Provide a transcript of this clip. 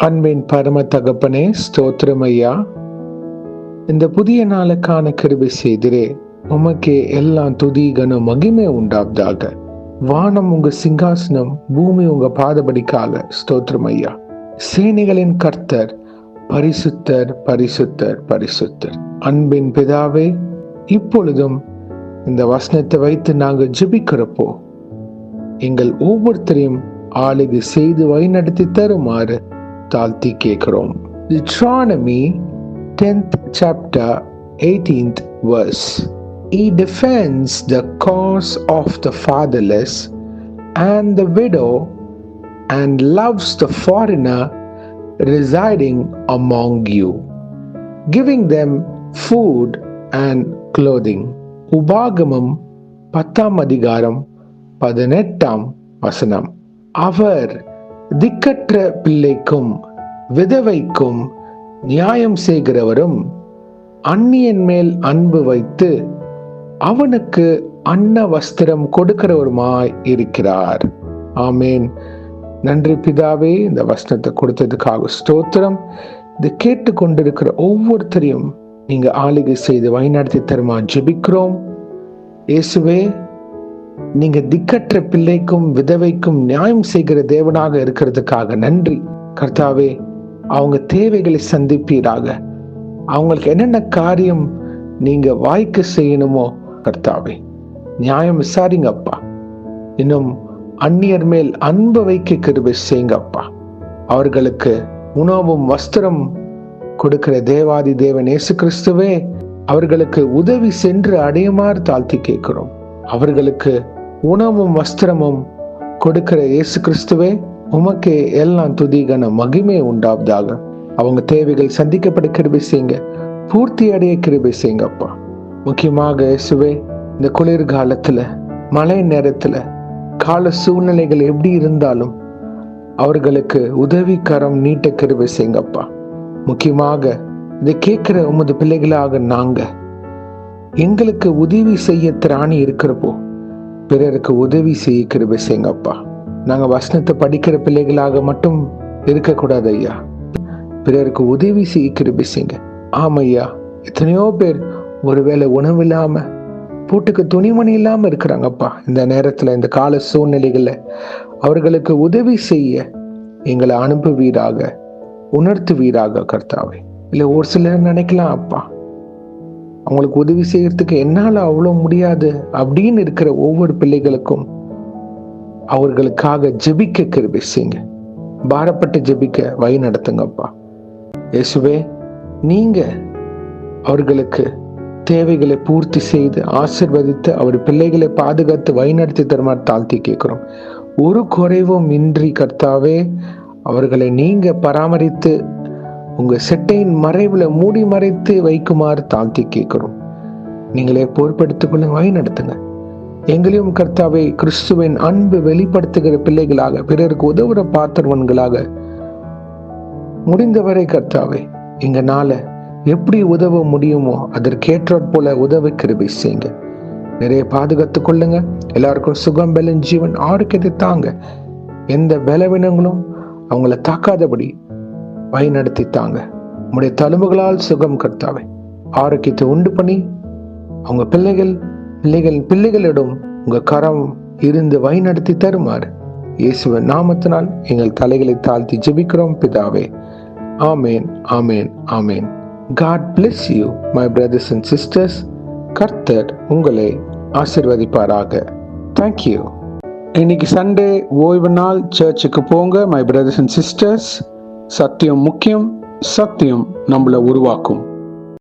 அன்பின் பரம தகப்பனே, ஸ்தோத்திரம் ஐயா. இந்த புதிய நாளுக்கான கிருபை செய்திரே. உமக்கே எல்லாம் துதி கனம் மகிமை உண்டாவதாக. வானம் உங்க சிங்காசனம், பூமி உங்க பாதபடிக்காக. ஸ்தோத்திரம் ஐயா. சேனைகளின் கர்த்தர் பரிசுத்தர், பரிசுத்தர், பரிசுத்தர். அன்பின் பிதாவே, இப்பொழுதும் இந்த வசனத்தை வைத்து நாங்கள் ஜெபிக்கிறப்போ எங்கள் ஒவ்வொருத்தரையும் ஆளுகை செய்து வழிநடத்தி தருமாறு தாழ்த்தி கேட்கிறோம். Deuteronomy 10th chapter 18th verse. He defends the cause of the fatherless and the widow and loves the foreigner residing among you, giving them food and clothing. உபாகமம் 10ஆம் அதிகாரம் 18ஆம் வசனம். அவர் திக்கற்ற பிள்ளைக்கும் விதவைக்கும் நியாயம் செய்கிறவரும் அந்நியன் மேல் அன்பு வைத்து அவனுக்கு அன்ன வஸ்திரம் கொடுக்கிறவருமாய் இருக்கிறார். ஆமேன். நன்றி பிதாவே, இந்த வசனத்தை கொடுத்ததுக்காக ஸ்தோத்திரம். இதை கேட்டு கொண்டிருக்கிற ஒவ்வொருத்தரையும் நீங்க ஆளுகை செய்து வழிநடத்தி தருமா ஜெபிக்கிறோம். இயேசுவே, நீங்க திக்கற்ற பிள்ளைக்கும் விதவைக்கும் நியாயம் செய்கிற தேவனாக இருக்கிறதுக்காக நன்றி கர்த்தாவே. அவங்க தேவைகளை சந்திப்பீராக. அவங்களுக்கு என்னென்ன காரியம் நீங்க வாய்க்கு செய்யணுமோ கர்த்தாவே, நியாயம் விசாரிங்கப்பா. இன்னும் அந்நியர் மேல் அன்பு வைக்க கிருபை செய்யுங்கப்பா. அவர்களுக்கு உணவும் வஸ்திரம் கொடுக்கிற தேவாதி தேவன் இயேசு கிறிஸ்துவே, அவர்களுக்கு உதவி சென்று அடையுமாறு தாழ்த்தி கேட்கிறோம். அவர்களுக்கு உணவும் வஸ்திரமும் கொடுக்கிற இயேசு கிறிஸ்துவே, உமக்கே எல்லாம் துதி கனம் மகிமை உண்டாவதாக. அவங்க தேவைகள் சந்திக்கப்பட கிருபை செய்யுங்க, பூர்த்தி அடைய கிருபை செய்யுங்கப்பா. முக்கியமாக இயேசுவே, இந்த குளிர்காலத்துல மழை நேரத்துல கால சூழ்நிலைகள் எப்படி இருந்தாலும் அவர்களுக்கு உதவி கரம் நீட்ட கிருபை செய்யுங்கப்பா. முக்கியமாக இதை கேட்கிற உமது பிள்ளைகளாக நாங்க எங்களுக்கு உதவி செய்ய திராணி இருக்கிறப்போ பிறருக்கு உதவி செய்ய கிருபை செய்யுங்கப்பா. நாங்க வசனத்தை படிக்கிற பிள்ளைகளாக மட்டும் இருக்கக்கூடாது ஐயா, பிறருக்கு உதவி செய்ய கிருபை செய்யுங்க. ஆமையா, எத்தனையோ பேர் ஒருவேளை உணவு இல்லாம பூட்டுக்கு துணிமணி இல்லாம இருக்கிறாங்கப்பா. இந்த நேரத்துல இந்த கால சூழ்நிலைகள்ல அவர்களுக்கு உதவி செய்ய எங்களை அனுப்புவீராக, உணர்த்துவீராக கர்த்தாவே. இல்ல ஒரு சிலர் நினைக்கலாம், அப்பா அவங்களுக்கு உதவி செய்யறதுக்கு என்னால அவ்வளவு முடியாது அப்படின்னு இருக்கிற ஒவ்வொரு பிள்ளைகளுக்கும் அவர்களுக்காக ஜெபிக்க கிருபை செய்யுங்க. பாரப்பட்டு ஜெபிக்க வழி நடத்துங்கப்பா. இயேசுவே, நீங்க அவர்களுக்கு தேவைகளை பூர்த்தி செய்து ஆசீர்வதித்து அவர் பிள்ளைகளை பாதுகாத்து வழிநடத்தி தருமாறு தாழ்த்தி கேட்கிறோம். ஒரு குறைவும் இன்றி கர்த்தாவே அவர்களை நீங்க பராமரித்து உங்க செட்டையின் மறைவுல மூடி மறைத்து வைக்குமாறு தாழ்த்தி கேட்கிறோம். நீங்களே பொறுப்படுத்திக் கொள்ள வழி நடத்துங்க. எங்களையும் கர்த்தாவே கிறிஸ்துவின் அன்பு வெளிப்படுத்துகிற பிள்ளைகளாக, பிறருக்கு உதவுற பாத்திரவன்களாக முடிந்தவரை கர்த்தாவே எங்கனால எப்படி உதவ முடியுமோ அதற்கேற்றாற் போல உதவி கிருபை செய்யுங்க. நிறைய பாதுகாத்துக் கொள்ளுங்க. எல்லாருக்கும் சுகம், பலன், ஜீவன், ஆரோக்கியத்தை தாங்க. எந்த பலவீனங்களும் அவங்கள தாக்காதபடி வழி நடத்தி தாங்க. உங்களுடைய தழும்புகளால் சுகம் கர்த்தாவே ஆரோக்கியத்தை உண்டு பண்ணி அவங்க பிள்ளைகளிடம் உங்க கரம் இருந்து வழி நடத்தி தருமாறு இயேசுவின் நாமத்தினால் எங்கள் தலைகளை தாழ்த்தி ஜெபிக்கிறோம் பிதாவே. ஆமேன், ஆமேன், ஆமேன். God bless you, my brothers and sisters. கர்த்தர் உங்களை ஆசீர்வதிப்பாராக. Thank you. இன்னைக்கு சண்டே ஓய்வு நாள். சர்ச்சுக்கு போங்க my brothers and sisters. சத்தியம் முக்கியம், சத்தியம் நம்மளை உருவாக்கும்.